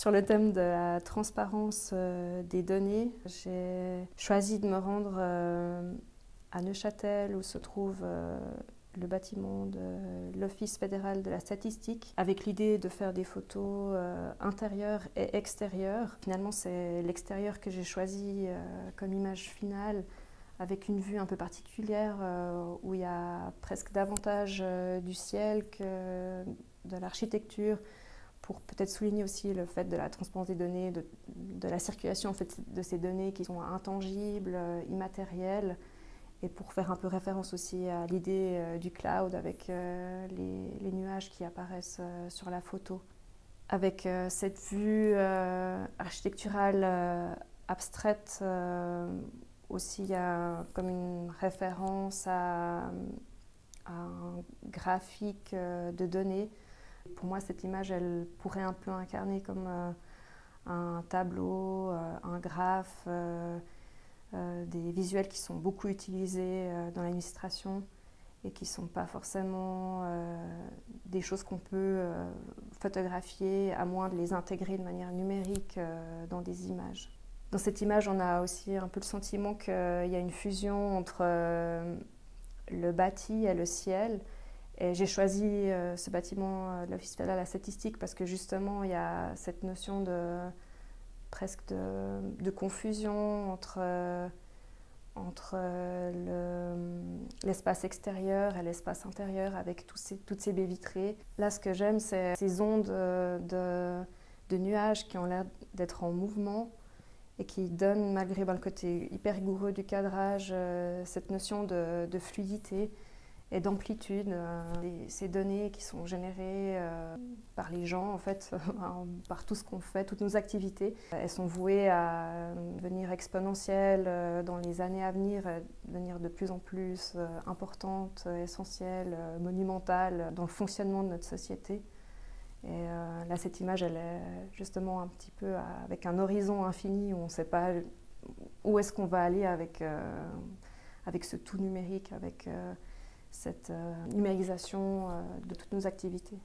Sur le thème de la transparence des données, j'ai choisi de me rendre à Neuchâtel où se trouve le bâtiment de l'Office fédéral de la statistique, avec l'idée de faire des photos intérieures et extérieures. Finalement, c'est l'extérieur que j'ai choisi comme image finale, avec une vue un peu particulière où il y a presque davantage du ciel que de l'architecture, pour peut-être souligner aussi le fait de la transparence des données, de la circulation en fait, de ces données qui sont intangibles, immatérielles, et pour faire un peu référence aussi à l'idée du cloud avec les nuages qui apparaissent sur la photo. Avec cette vue architecturale abstraite, aussi il y a comme une référence à un graphique de données. Pour moi, cette image, elle pourrait un peu incarner comme un tableau, un graphe, des visuels qui sont beaucoup utilisés dans l'administration et qui ne sont pas forcément des choses qu'on peut photographier à moins de les intégrer de manière numérique dans des images. Dans cette image, on a aussi un peu le sentiment qu'il y a une fusion entre le bâti et le ciel. Et j'ai choisi ce bâtiment de l'Office fédéral de la statistique parce que justement, il y a cette notion presque de confusion entre l'espace extérieur et l'espace intérieur avec toutes ces baies vitrées. Là, ce que j'aime, c'est ces ondes de nuages qui ont l'air d'être en mouvement et qui donnent, malgré le côté hyper rigoureux du cadrage, cette notion de fluidité et d'amplitude. Ces données qui sont générées par les gens, en fait, par tout ce qu'on fait, toutes nos activités, elles sont vouées à devenir exponentielles dans les années à venir, devenir de plus en plus importantes, essentielles, monumentales dans le fonctionnement de notre société. Et là, cette image, elle est justement un petit peu avec un horizon infini où on ne sait pas où est-ce qu'on va aller avec ce tout numérique, avec cette numérisation de toutes nos activités.